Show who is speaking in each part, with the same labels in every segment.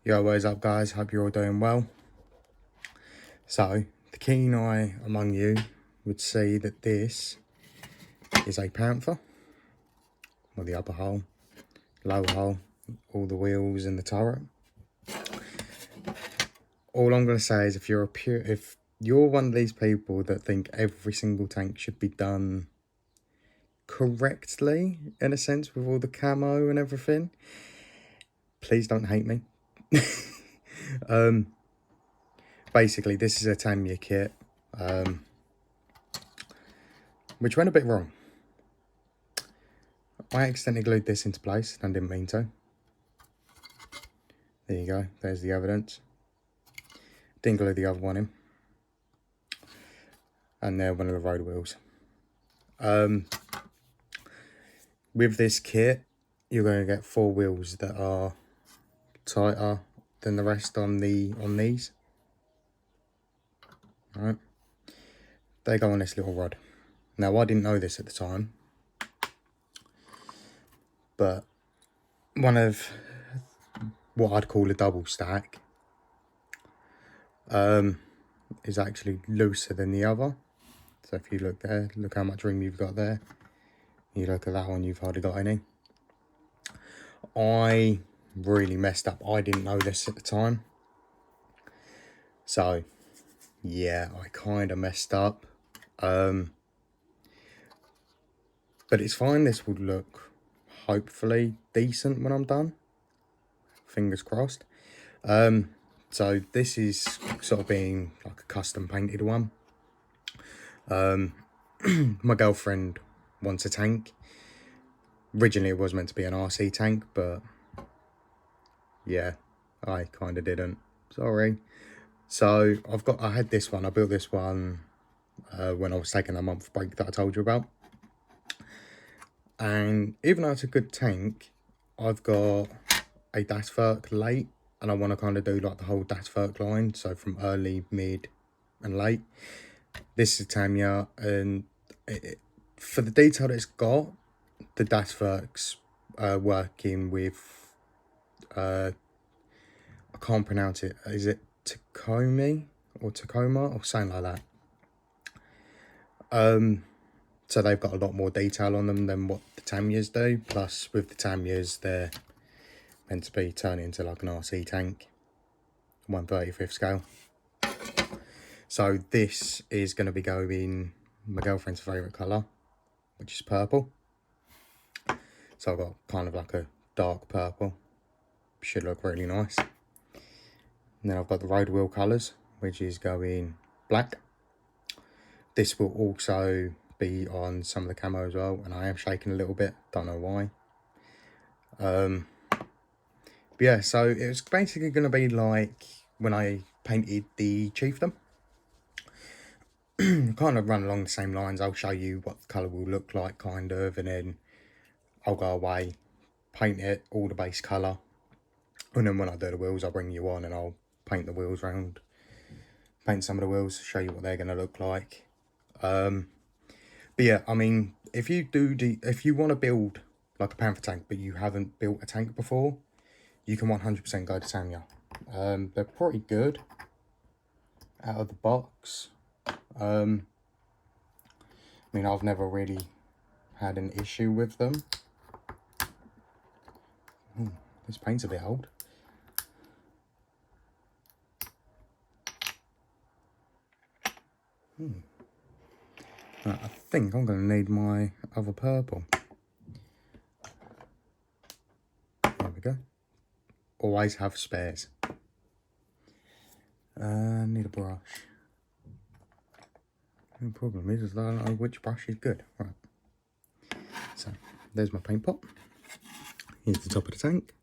Speaker 1: Yo, what is up guys? Hope you're all doing well. So, the keen eye among you would see that this is a Panther. With the upper hull, lower hull, all the wheels and the turret. All I'm going to say is if you're one of these people that think every single tank should be done correctly, in a sense, with all the camo and everything, please don't hate me. Basically, this is a Tamiya kit, which went a bit wrong. I accidentally glued this into place and didn't mean to. There you go, there's the evidence. Didn't glue the other one in. And they're one of the road wheels. With this kit, you're going to get 4 wheels that are tighter than the rest on these. Alright. They go on this little rod. Now, I didn't know this at the time, but one of what I'd call a double stack is actually looser than the other. So if you look there, look how much room you've got there. You look at that one, you've hardly got any. I really messed up. I didn't know this at the time. So, yeah, I kind of messed up. But it's fine. This would look, hopefully, decent when I'm done. Fingers crossed. So this is sort of being like a custom painted one. My girlfriend wants a tank. Originally it was meant to be an RC tank, but yeah, I kind of didn't. Sorry. So I had this one. I built this one when I was taking a month break that I told you about. And even though it's a good tank, I've got a Dasverk late, and I want to kind of do like the whole Dasverk line, so from early, mid, and late. This is Tamiya, and for the detail that it's got, the Dasverk's working with, I can't pronounce it. Is it Tacoma or something like that? So they've got a lot more detail on them than what the Tamiyas do. Plus, with the Tamiyas, they're meant to be turning into like an RC tank, 1/35 scale. So this is going to be going my girlfriend's favourite colour, which is purple. So I've got kind of like a dark purple. Should look really nice. And then I've got the road wheel colours, which is going black. This will also be on some of the camo as well, and I am shaking a little bit, don't know why. But yeah, so it was basically going to be like when I painted the chieftain. Kind of run along the same lines. I'll show you what the colour will look like, kind of, and then I'll go away, paint it all the base colour, and then when I do the wheels, I'll bring you on and I'll paint the wheels round, paint some of the wheels, show you what they're going to look like. But yeah, I mean, if you want to build like a Panther tank, but you haven't built a tank before, you can 100% go to Tamiya. They're pretty good out of the box. I mean, I've never really had an issue with them. This paint's a bit old. Right, I think I'm going to need my other purple. There we go. Always have spares. Need a brush. The problem is I don't know which brush is good. Right. So, there's my paint pot. Here's the top of the tank.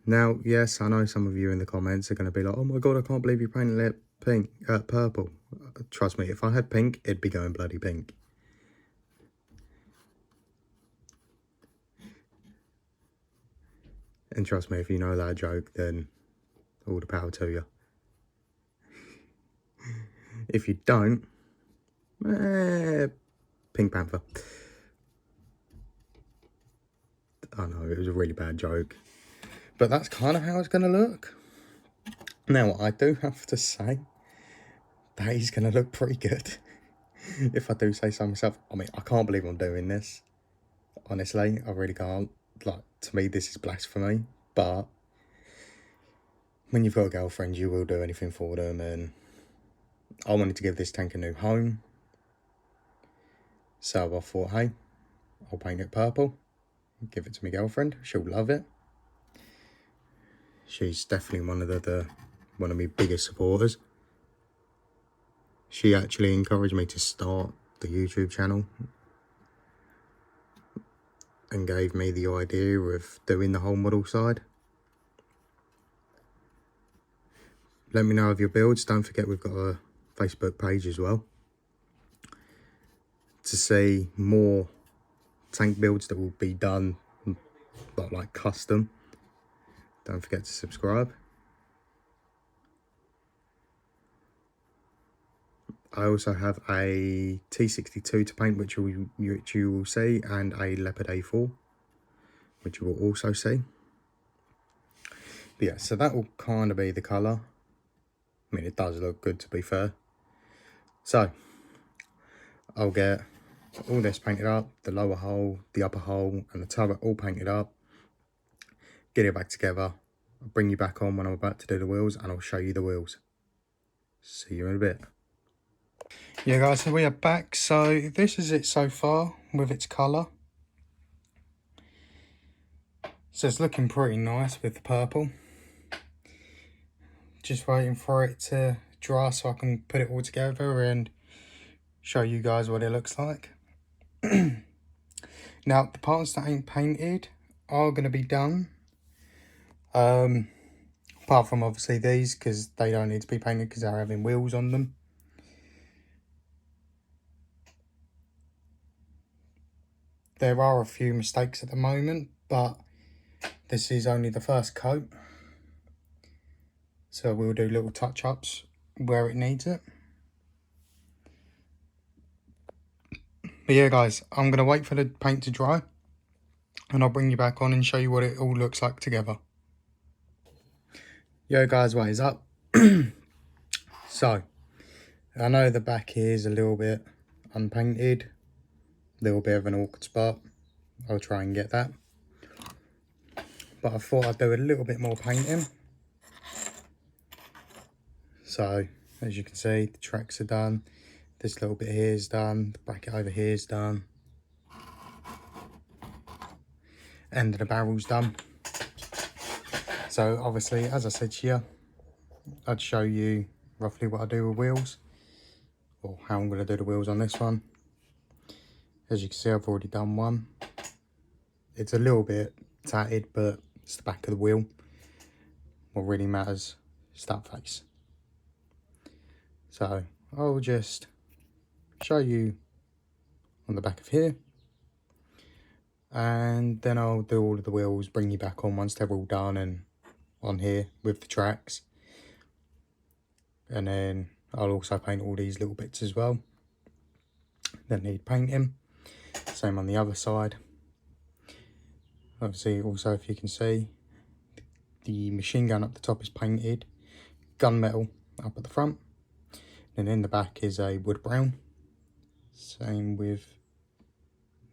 Speaker 1: Now, yes, I know some of you in the comments are going to be like, oh my god, I can't believe you painted it purple. Trust me, if I had pink, it'd be going bloody pink. And trust me, if you know that joke, then all the power to you. If you don't, Pink Panther. I know, it was a really bad joke. But that's kind of how it's going to look. Now, I do have to say that he's going to look pretty good. If I do say so myself. I mean, I can't believe I'm doing this. Honestly, I really can't. Like, to me, this is blasphemy. But when you've got a girlfriend, you will do anything for them. And I wanted to give this tank a new home. So I thought, hey, I'll paint it purple. Give it to my girlfriend. She'll love it. She's definitely one of my biggest supporters. She actually encouraged me to start the YouTube channel and gave me the idea of doing the whole model side. Let me know of your builds. Don't forget we've got a Facebook page as well to see more tank builds that will be done, but like custom. Don't forget to subscribe. I also have a T62 to paint, which you will see, and a Leopard A4, which you will also see. But yeah, so that will kind of be the colour. I mean, it does look good, to be fair. So, I'll get all this painted up, the lower hull, the upper hull, and the turret all painted up. Get it back together. I'll bring you back on when I'm about to do the wheels, and I'll show you the wheels. See you in a bit. Yeah guys, so we are back. So this is it so far with its colour. So it's looking pretty nice with the purple. Just waiting for it to dry so I can put it all together and show you guys what it looks like. Now the parts that ain't painted are going to be done. Apart from obviously these, because they don't need to be painted because they're having wheels on them. There are a few mistakes at the moment, but this is only the first coat. So we'll do little touch-ups where it needs it. But yeah guys, I'm going to wait for the paint to dry. And I'll bring you back on and show you what it all looks like together. Yo guys, what is up? So, I know the back here is a little bit unpainted. A little bit of an awkward spot. I'll try and get that. But I thought I'd do a little bit more painting. So, as you can see, the tracks are done. This little bit here is done. The bracket over here is done. End of the barrel's done. So, obviously, as I said to you, I'd show you roughly what I do with wheels. Or how I'm going to do the wheels on this one. As you can see, I've already done one. It's a little bit tatted, but it's the back of the wheel. What really matters is that face. So I'll just show you on the back of here. And then I'll do all of the wheels, bring you back on once they're all done and on here with the tracks. And then I'll also paint all these little bits as well that need painting. Same on the other side. Obviously, also, if you can see, the machine gun up the top is painted gunmetal up at the front, and in the back is a wood brown. Same with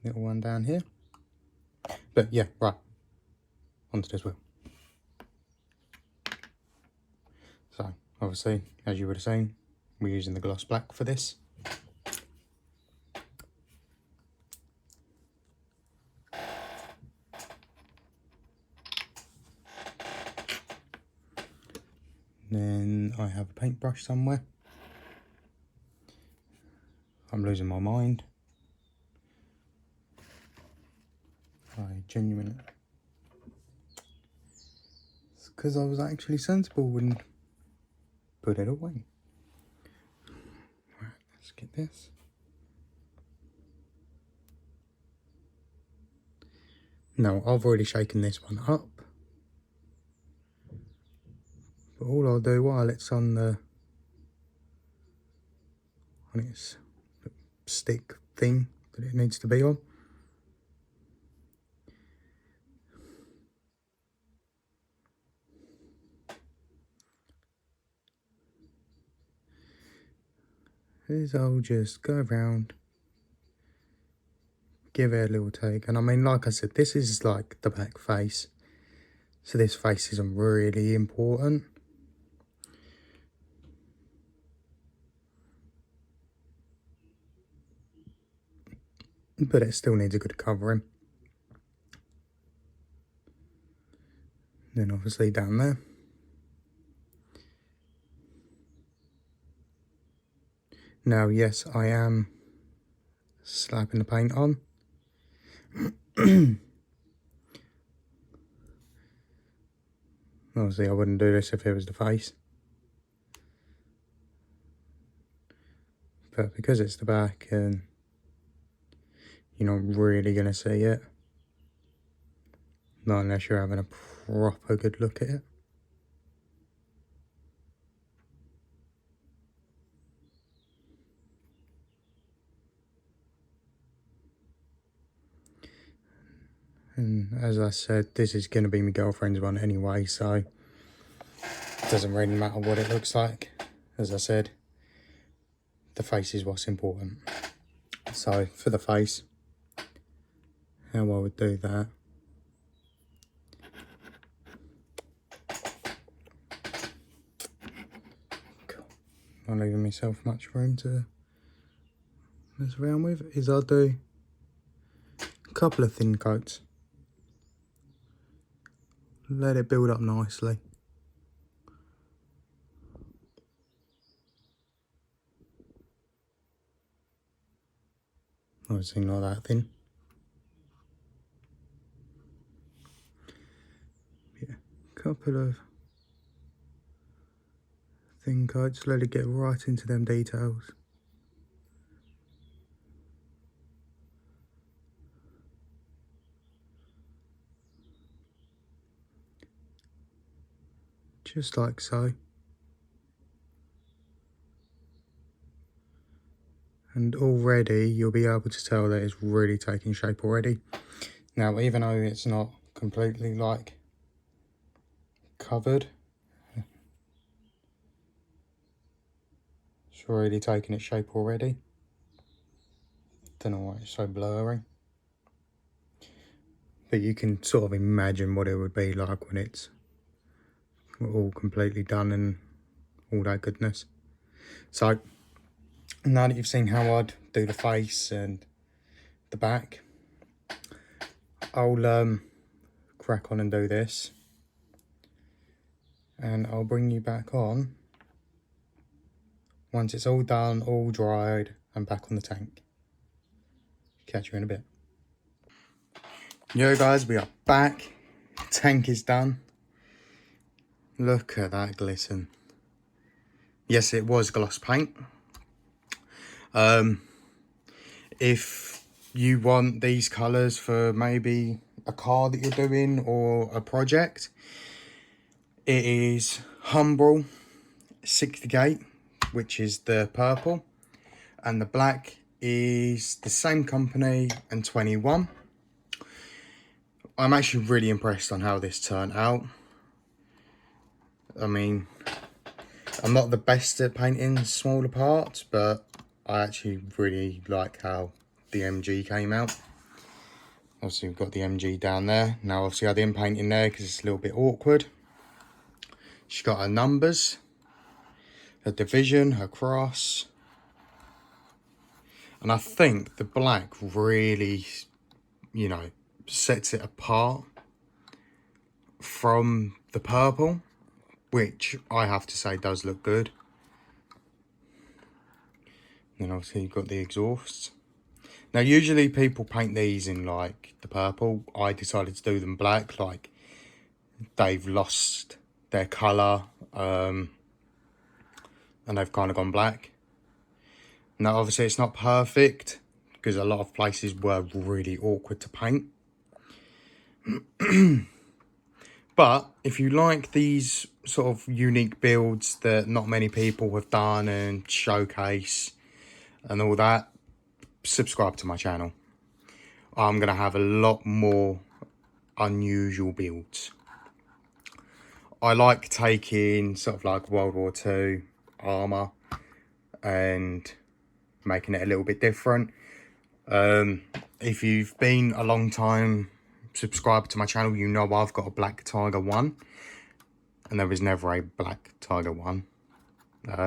Speaker 1: little one down here. But yeah, right, onto this wheel. So obviously, as you would have seen, we're using the gloss black for this. Then I have a paintbrush somewhere. I'm losing my mind. I genuinely... It's because I was actually sensible and put it away. Right, let's get this. Now, I've already shaken this one up. But all I'll do while it's on its stick thing that it needs to be on, is I'll just go around, give it a little take. And I mean, like I said, this is like the back face, so this face isn't really important. But it still needs a good covering. Then obviously down there. Now, yes, I am slapping the paint on. Obviously, I wouldn't do this if it was the face. But because it's the back and you're not really going to see it. Not unless you're having a proper good look at it. And as I said, this is going to be my girlfriend's one anyway, so it doesn't really matter what it looks like. As I said, the face is what's important. So for the face, how I would do that. Cool. Not leaving myself much room to mess around with, is I'll do a couple of thin coats. Let it build up nicely. Obviously not that thin. Yeah, couple of thin coats, let it get right into them details. Just like so. And already you'll be able to tell that it's really taking shape already. Now, even though it's not completely like covered, it's already taking its shape already. Don't know why it's so blurry. But you can sort of imagine what it would be like when it's all completely done and all that goodness. So now that you've seen how I'd do the face and the back, I'll crack on and do this, and I'll bring you back on once it's all done, all dried, and back on the tank. Catch you in a bit. Yo guys, we are back. Tank is done. Look at that glisten. Yes, it was gloss paint. If you want these colours for maybe a car that you're doing or a project, it is Humbrol 60 Gate, which is the purple, and the black is the same company and 21. I'm actually really impressed on how this turned out. I mean, I'm not the best at painting smaller parts, but I actually really like how the MG came out. Obviously, we've got the MG down there. Now, obviously, I didn't paint in there because it's a little bit awkward. She's got her numbers, her division, her cross. And I think the black really, you know, sets it apart from the purple, which I have to say does look good. Then obviously you've got the exhausts. Now usually people paint these in like the purple. I decided to do them black, like they've lost their colour and they've kind of gone black. Now obviously it's not perfect because a lot of places were really awkward to paint. But if you like these sort of unique builds that not many people have done and showcase and all that, subscribe to my channel. I'm going to have a lot more unusual builds. I like taking sort of like World War II armour and making it a little bit different. If you've been a long time subscriber to my channel, you know I've got a Black Tiger 1. And there was never a Black Tiger 1.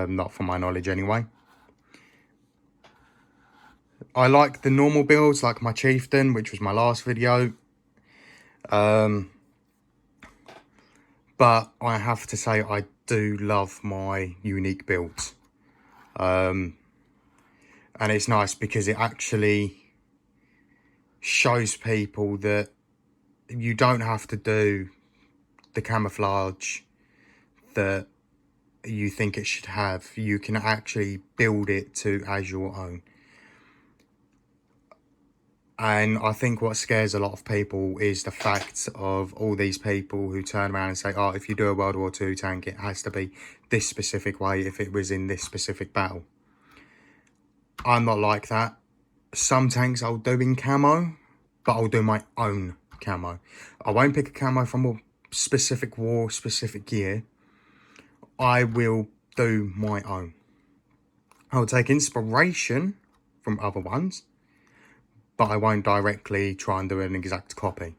Speaker 1: Not from my knowledge anyway. I like the normal builds, like my Chieftain, which was my last video. But I have to say I do love my unique builds. And it's nice because it actually shows people that you don't have to do the camouflage that you think it should have. You can actually build it to as your own. And I think what scares a lot of people is the fact of all these people who turn around and say, oh, if you do a World War II tank, it has to be this specific way if it was in this specific battle. I'm not like that. Some tanks I'll do in camo, but I'll do my own camo. I won't pick a camo from a specific war, specific year. I will do my own. I'll take inspiration from other ones, but I won't directly try and do an exact copy.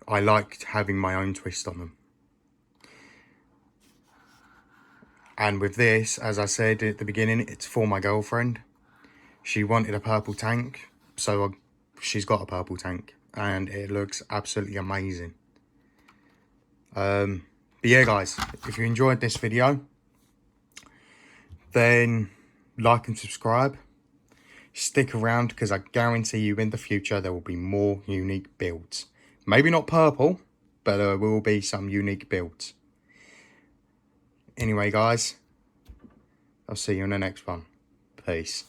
Speaker 1: I like having my own twist on them. And with this, as I said at the beginning, it's for my girlfriend. She wanted a purple tank, so she's got a purple tank, and it looks absolutely amazing. But yeah, guys, if you enjoyed this video, then like and subscribe. Stick around, because I guarantee you in the future there will be more unique builds. Maybe not purple, but there will be some unique builds. Anyway, guys, I'll see you in the next one. Peace.